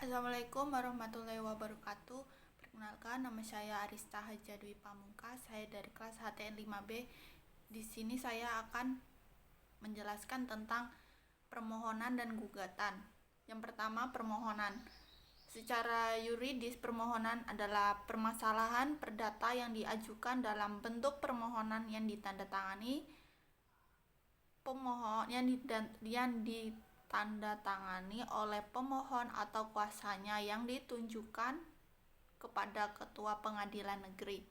Assalamualaikum warahmatullahi wabarakatuh. Perkenalkan, nama saya Arista Haja Dwi Pamungkas. Saya dari kelas HTN 5B. Di sini saya akan menjelaskan tentang permohonan dan gugatan. Yang pertama, permohonan. Secara yuridis, permohonan adalah permasalahan perdata yang diajukan dalam bentuk permohonan yang ditandatangani pemohon yang ditandatangani oleh pemohon atau kuasanya yang ditunjukkan kepada ketua pengadilan negeri.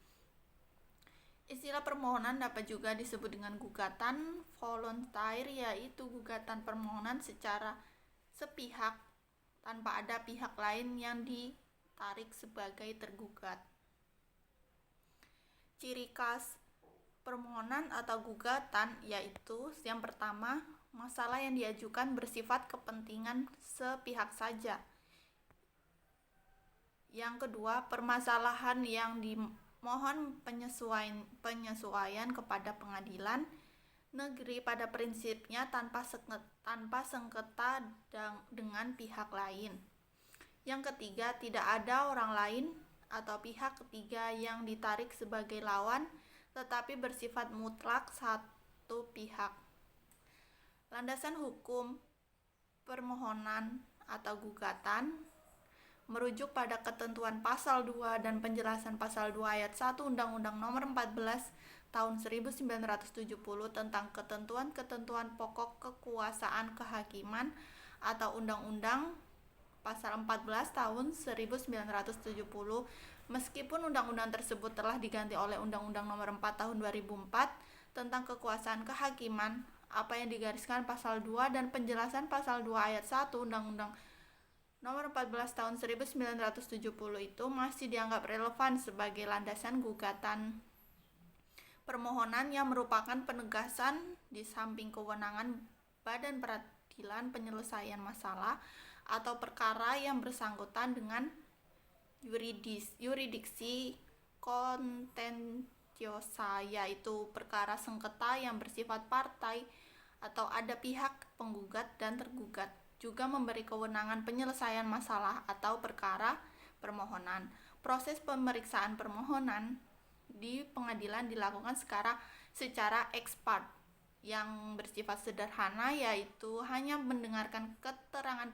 Istilah permohonan dapat juga disebut dengan gugatan voluntair, yaitu gugatan permohonan secara sepihak tanpa ada pihak lain yang ditarik sebagai tergugat. Ciri khas permohonan atau gugatan yaitu yang pertama, masalah yang diajukan bersifat kepentingan sepihak saja. Yang kedua, permasalahan yang dimohon penyesuaian kepada pengadilan negeri pada prinsipnya tanpa sengketa dengan pihak lain. Yang ketiga, tidak ada orang lain atau pihak ketiga yang ditarik sebagai lawan, tetapi bersifat mutlak satu pihak. Landasan hukum permohonan atau gugatan merujuk pada ketentuan pasal 2 dan penjelasan pasal 2 ayat 1 Undang-Undang Nomor 14 tahun 1970 tentang ketentuan-ketentuan pokok kekuasaan kehakiman atau Undang-Undang pasal 14 tahun 1970. Meskipun undang-undang tersebut telah diganti oleh Undang-Undang Nomor 4 tahun 2004 tentang kekuasaan kehakiman, apa yang digariskan pasal 2 dan penjelasan pasal 2 ayat 1 Undang-Undang Nomor 14 tahun 1970 itu masih dianggap relevan sebagai landasan gugatan permohonan yang merupakan penegasan di samping kewenangan Badan Peradilan penyelesaian masalah atau perkara yang bersangkutan dengan yuridiksi kontentiosa, yaitu perkara sengketa yang bersifat partai atau ada pihak penggugat dan tergugat, juga memberi kewenangan penyelesaian masalah atau perkara permohonan. Proses pemeriksaan permohonan di pengadilan dilakukan secara ex parte yang bersifat sederhana, yaitu hanya mendengarkan keterangan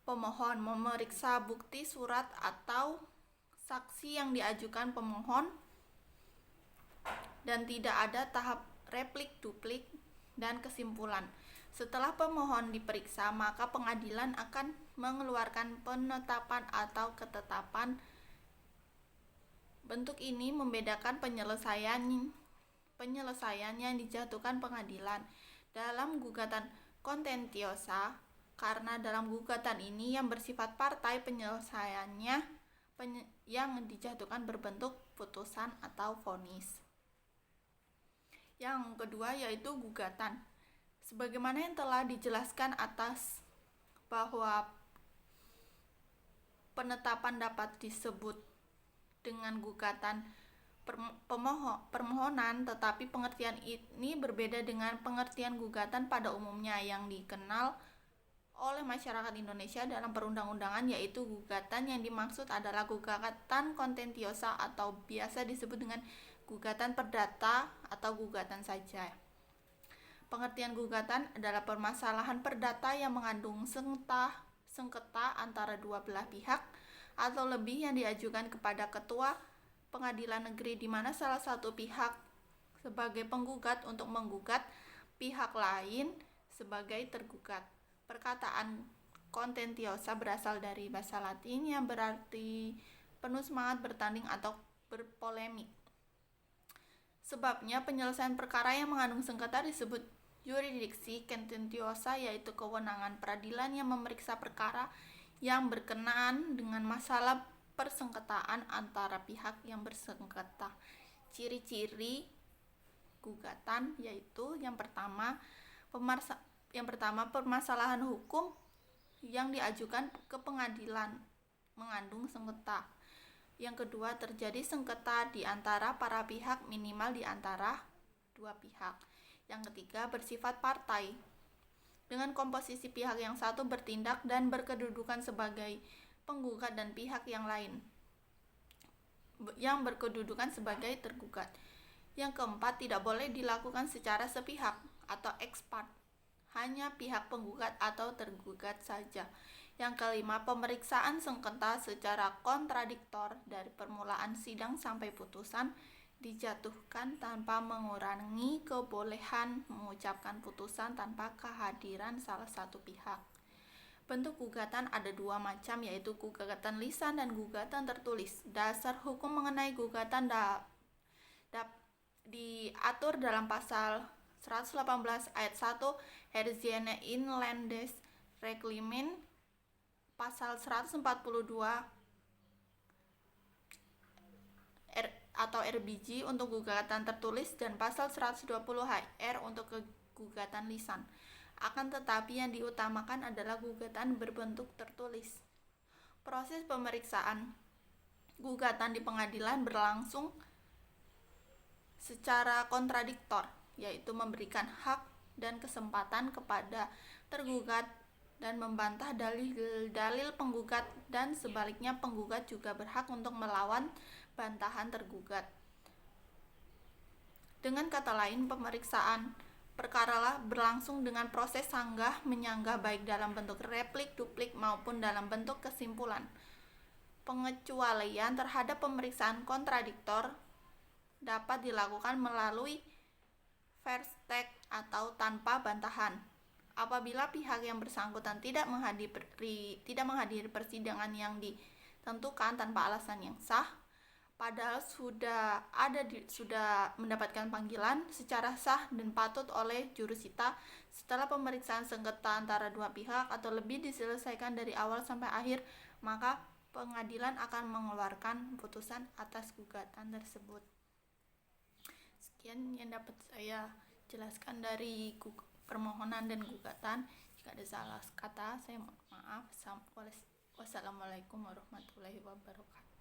pemohon, memeriksa bukti surat atau saksi yang diajukan pemohon, dan tidak ada tahap replik, duplik, dan kesimpulan. Setelah pemohon diperiksa, maka pengadilan akan mengeluarkan penetapan atau ketetapan. Bentuk ini membedakan penyelesaian yang dijatuhkan pengadilan dalam gugatan kontentiosa, karena dalam gugatan ini yang bersifat partai, penyelesaiannya yang dijatuhkan berbentuk putusan atau vonis. Yang kedua yaitu gugatan. Sebagaimana yang telah dijelaskan atas bahwa penetapan dapat disebut dengan gugatan permohonan, tetapi pengertian ini berbeda dengan pengertian gugatan pada umumnya yang dikenal oleh masyarakat Indonesia dalam perundang-undangan, yaitu gugatan yang dimaksud adalah gugatan kontentiosa atau biasa disebut dengan gugatan perdata atau gugatan saja. Pengertian gugatan adalah permasalahan perdata yang mengandung sengketa antara dua belah pihak atau lebih yang diajukan kepada ketua pengadilan negeri, di mana salah satu pihak sebagai penggugat untuk menggugat pihak lain sebagai tergugat. Perkataan kontentiosa berasal dari bahasa Latin yang berarti penuh semangat bertanding atau berpolemik. Sebabnya penyelesaian perkara yang mengandung sengketa disebut yuridiksi kontentiosa, yaitu kewenangan peradilan yang memeriksa perkara yang berkenaan dengan masalah persengketaan antara pihak yang bersengketa. Ciri-ciri gugatan yaitu yang pertama, permasalahan hukum yang diajukan ke pengadilan mengandung sengketa. Yang kedua, terjadi sengketa di antara para pihak, minimal di antara dua pihak. Yang ketiga, bersifat partai. dengan komposisi pihak yang satu bertindak dan berkedudukan sebagai penggugat dan pihak yang lain yang berkedudukan sebagai tergugat. Yang keempat, tidak boleh dilakukan secara sepihak atau ex parte, hanya pihak penggugat atau tergugat saja. Yang kelima, pemeriksaan sengketa secara kontradiktor dari permulaan sidang sampai putusan dijatuhkan tanpa mengurangi kebolehan mengucapkan putusan tanpa kehadiran salah satu pihak. Bentuk gugatan ada dua macam, yaitu gugatan lisan dan gugatan tertulis. Dasar hukum mengenai gugatan diatur dalam pasal 118 ayat 1 Herziene Inlandes Reglement, pasal 142 atau RBG untuk gugatan tertulis, dan pasal 120 HR untuk gugatan lisan. Akan tetapi yang diutamakan adalah gugatan berbentuk tertulis. Proses pemeriksaan gugatan di pengadilan berlangsung secara kontradiktor, yaitu memberikan hak dan kesempatan kepada tergugat dan membantah dalil penggugat, dan sebaliknya penggugat juga berhak untuk melawan bantahan tergugat. Dengan kata lain, pemeriksaan perkara berlangsung dengan proses sanggah menyanggah, baik dalam bentuk replik, duplik maupun dalam bentuk kesimpulan. Pengecualian terhadap pemeriksaan kontradiktor dapat dilakukan melalui versteck atau tanpa bantahan. Apabila pihak yang bersangkutan tidak menghadiri persidangan yang ditentukan tanpa alasan yang sah, padahal sudah mendapatkan panggilan secara sah dan patut oleh jurusita, setelah pemeriksaan sengketa antara dua pihak atau lebih diselesaikan dari awal sampai akhir, maka pengadilan akan mengeluarkan putusan atas gugatan tersebut. Sekian yang dapat saya jelaskan dari permohonan dan gugatan. Jika ada salah kata, saya mohon maaf. Wassalamualaikum warahmatullahi wabarakatuh.